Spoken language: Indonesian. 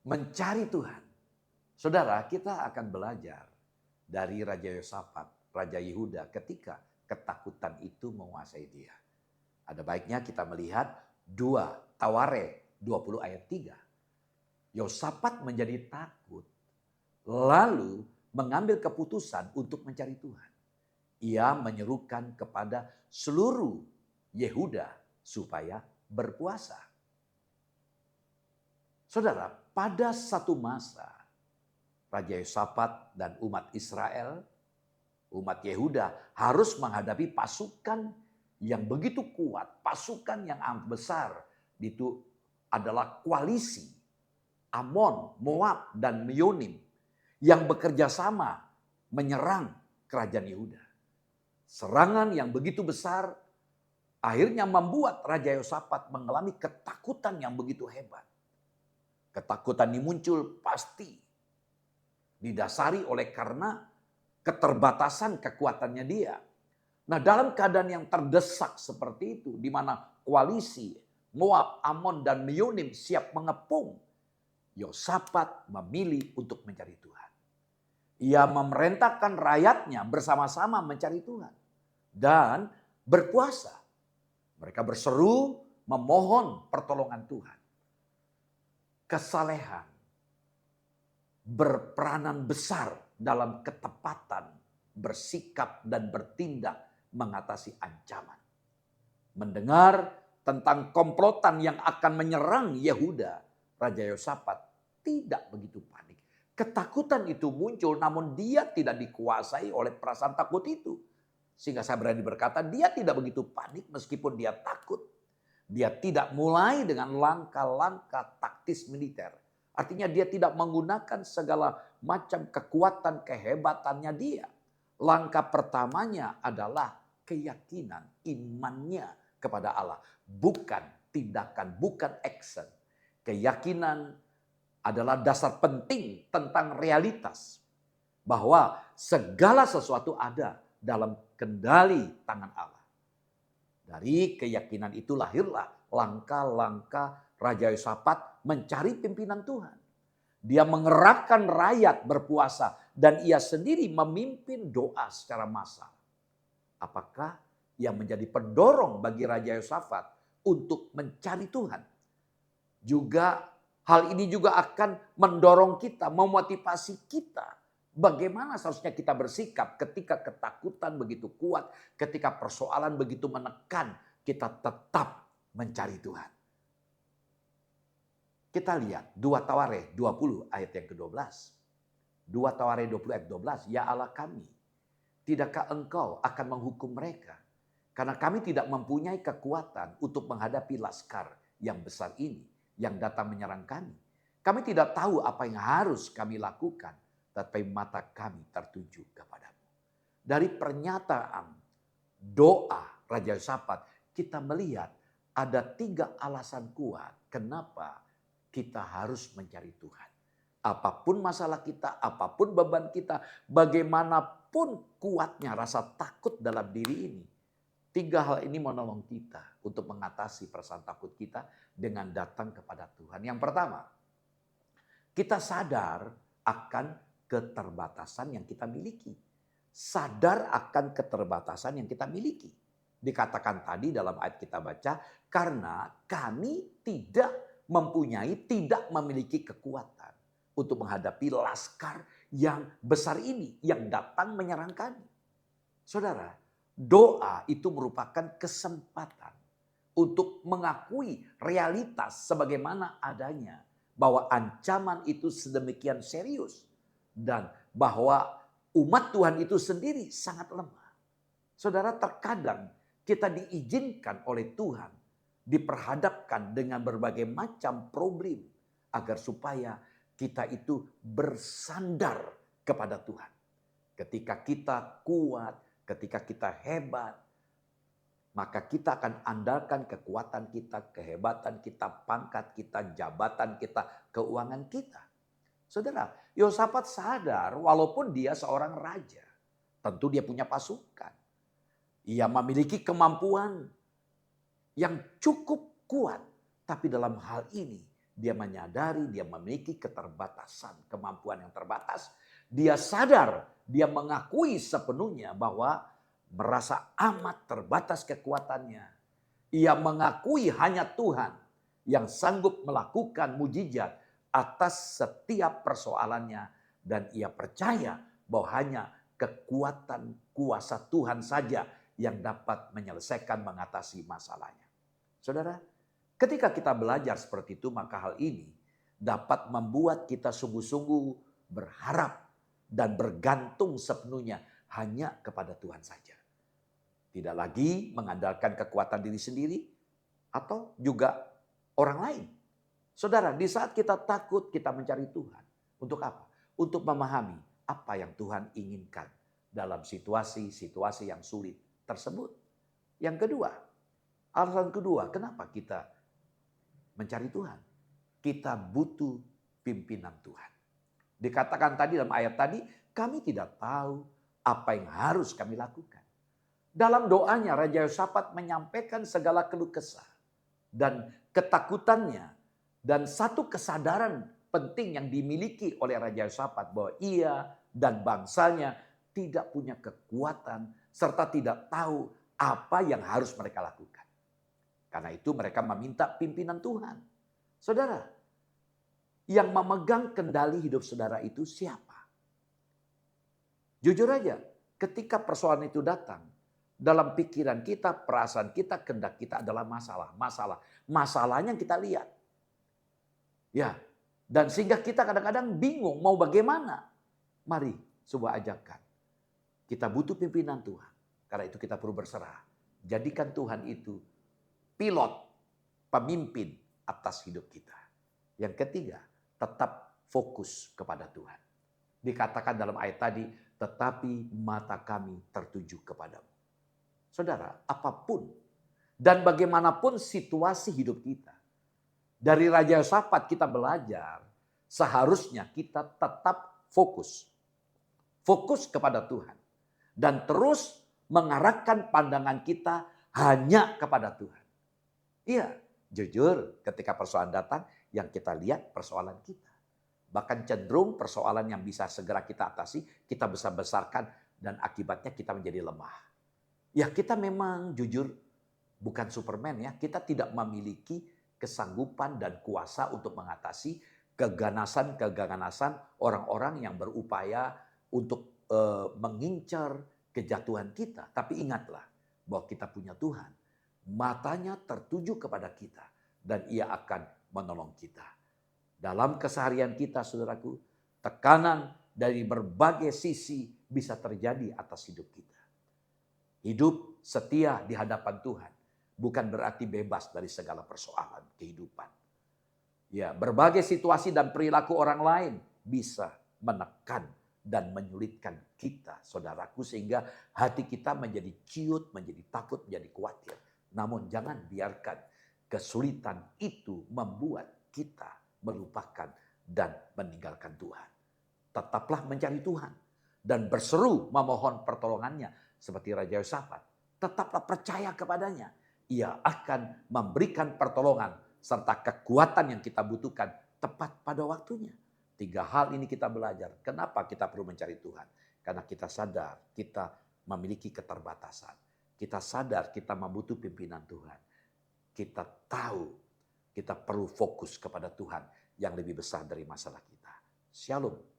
Mencari Tuhan. Saudara, kita akan belajar dari Raja Yosafat, Raja Yehuda ketika ketakutan itu menguasai dia. Ada baiknya kita melihat 2 Taware 20 ayat 3. Yosafat menjadi takut, lalu mengambil keputusan untuk mencari Tuhan. Ia menyerukan kepada seluruh Yehuda supaya berpuasa. Saudara, pada satu masa Raja Yosafat dan umat Israel, umat Yehuda harus menghadapi pasukan yang begitu kuat, pasukan yang amat besar. Itu adalah koalisi Amon, Moab, dan Meyonim yang bekerja sama menyerang kerajaan Yehuda. Serangan yang begitu besar akhirnya membuat Raja Yosafat mengalami ketakutan yang begitu hebat. Ketakutan ini muncul pasti didasari oleh karena keterbatasan kekuatannya dia. Nah, dalam keadaan yang terdesak seperti itu, di mana koalisi Moab, Amon, dan Meyonim siap mengepung, Yosafat memilih untuk mencari Tuhan. Ia memerintahkan rakyatnya bersama-sama mencari Tuhan dan berpuasa. Mereka berseru memohon pertolongan Tuhan. Kesalehan berperanan besar dalam ketepatan bersikap dan bertindak mengatasi ancaman. Mendengar tentang komplotan yang akan menyerang Yehuda, Raja Yosafat tidak begitu panik. Ketakutan itu muncul namun dia tidak dikuasai oleh perasaan takut itu. Sehingga saya berani berkata dia tidak begitu panik meskipun dia takut. Dia tidak mulai dengan langkah-langkah taktis militer. Artinya dia tidak menggunakan segala macam kekuatan kehebatannya dia. Langkah pertamanya adalah keyakinan, imannya kepada Allah. Bukan tindakan, bukan action. Keyakinan adalah dasar penting tentang realitas. Bahwa segala sesuatu ada dalam kendali tangan Allah. Dari keyakinan itu lahirlah langkah-langkah Raja Yosafat mencari pimpinan Tuhan. Dia mengerahkan rakyat berpuasa dan ia sendiri memimpin doa secara massal. Apakah yang menjadi pendorong bagi Raja Yosafat untuk mencari Tuhan? Juga hal ini juga akan mendorong kita, memotivasi kita. Bagaimana seharusnya kita bersikap ketika ketakutan begitu kuat, ketika persoalan begitu menekan, kita tetap mencari Tuhan. Kita lihat 2 Taware 20 ayat yang ke-12. 2 Taware 20 ayat 12. Ya Allah kami, tidakkah engkau akan menghukum mereka? Karena kami tidak mempunyai kekuatan untuk menghadapi laskar yang besar ini yang datang menyerang kami. Kami tidak tahu apa yang harus kami lakukan, tetapi mata kami tertuju kepadamu. Dari pernyataan doa Raja Yosafat, kita melihat ada 3 alasan kuat kenapa kita harus mencari Tuhan. Apapun masalah kita, apapun beban kita, bagaimanapun kuatnya rasa takut dalam diri ini. 3 hal ini menolong kita untuk mengatasi perasaan takut kita dengan datang kepada Tuhan. Yang pertama, kita sadar akan keterbatasan yang kita miliki. Sadar akan keterbatasan yang kita miliki. Dikatakan tadi dalam ayat kita baca, karena kami tidak memiliki kekuatan untuk menghadapi laskar yang besar ini yang datang menyerang kami. Saudara, doa itu merupakan kesempatan untuk mengakui realitas sebagaimana adanya. Bahwa ancaman itu sedemikian serius. Dan bahwa umat Tuhan itu sendiri sangat lemah. Saudara, terkadang kita diizinkan oleh Tuhan diperhadapkan dengan berbagai macam problem agar supaya kita itu bersandar kepada Tuhan. Ketika kita kuat, ketika kita hebat, maka kita akan andalkan kekuatan kita, kehebatan kita, pangkat kita, jabatan kita, keuangan kita. Saudara, Yosafat sadar walaupun dia seorang raja, tentu dia punya pasukan. Ia memiliki kemampuan yang cukup kuat. Tapi dalam hal ini dia menyadari dia memiliki keterbatasan, kemampuan yang terbatas. Dia sadar, dia mengakui sepenuhnya bahwa merasa amat terbatas kekuatannya. Ia mengakui hanya Tuhan yang sanggup melakukan mujizat atas setiap persoalannya. Dan ia percaya bahwa hanya kekuatan kuasa Tuhan saja yang dapat menyelesaikan, mengatasi masalahnya. Saudara, ketika kita belajar seperti itu, maka hal ini dapat membuat kita sungguh-sungguh berharap dan bergantung sepenuhnya hanya kepada Tuhan saja. Tidak lagi mengandalkan kekuatan diri sendiri atau juga orang lain. Saudara, di saat kita takut, kita mencari Tuhan. Untuk apa? Untuk memahami apa yang Tuhan inginkan dalam situasi-situasi yang sulit tersebut. Yang kedua, alasan kedua, kenapa kita mencari Tuhan? Kita butuh pimpinan Tuhan. Dikatakan tadi dalam ayat tadi, kami tidak tahu apa yang harus kami lakukan. Dalam doanya Raja Yosafat menyampaikan segala keluh kesah dan ketakutannya. Dan satu kesadaran penting yang dimiliki oleh Raja Yosafat bahwa ia dan bangsanya tidak punya kekuatan serta tidak tahu apa yang harus mereka lakukan. Karena itu mereka meminta pimpinan Tuhan. Saudara, yang memegang kendali hidup saudara itu siapa? Jujur aja, ketika persoalan itu datang, dalam pikiran kita, perasaan kita, kehendak kita adalah masalah. Masalahnya yang kita lihat. Ya, dan sehingga kita kadang-kadang bingung mau bagaimana. Mari, sebuah ajakan. Kita butuh pimpinan Tuhan. Karena itu kita perlu berserah. Jadikan Tuhan itu pilot, pemimpin atas hidup kita. Yang ketiga, tetap fokus kepada Tuhan. Dikatakan dalam ayat tadi, tetapi mata kami tertuju kepadamu. Saudara, apapun dan bagaimanapun situasi hidup kita, dari Raja Yosafat kita belajar, seharusnya kita tetap fokus. Fokus kepada Tuhan. Dan terus mengarahkan pandangan kita hanya kepada Tuhan. Iya, jujur ketika persoalan datang, yang kita lihat persoalan kita. Bahkan cenderung persoalan yang bisa segera kita atasi, kita besar-besarkan dan akibatnya kita menjadi lemah. Ya kita memang jujur bukan Superman ya, kita tidak memiliki kesanggupan dan kuasa untuk mengatasi keganasan orang-orang yang berupaya untuk mengincar kejatuhan kita. Tapi ingatlah bahwa kita punya Tuhan. Matanya tertuju kepada kita dan ia akan menolong kita. Dalam keseharian kita, saudaraku, tekanan dari berbagai sisi bisa terjadi atas hidup kita. Hidup setia di hadapan Tuhan bukan berarti bebas dari segala persoalan kehidupan. Ya, berbagai situasi dan perilaku orang lain bisa menekan dan menyulitkan kita, saudaraku, sehingga hati kita menjadi ciut, menjadi takut, menjadi khawatir. Namun jangan biarkan kesulitan itu membuat kita melupakan dan meninggalkan Tuhan. Tetaplah mencari Tuhan dan berseru memohon pertolongannya seperti Raja Yosafat. Tetaplah percaya kepadanya. Ia akan memberikan pertolongan serta kekuatan yang kita butuhkan tepat pada waktunya. 3 hal ini kita belajar. Kenapa kita perlu mencari Tuhan? Karena kita sadar kita memiliki keterbatasan. Kita sadar kita membutuhkan pimpinan Tuhan. Kita tahu kita perlu fokus kepada Tuhan yang lebih besar dari masalah kita. Shalom.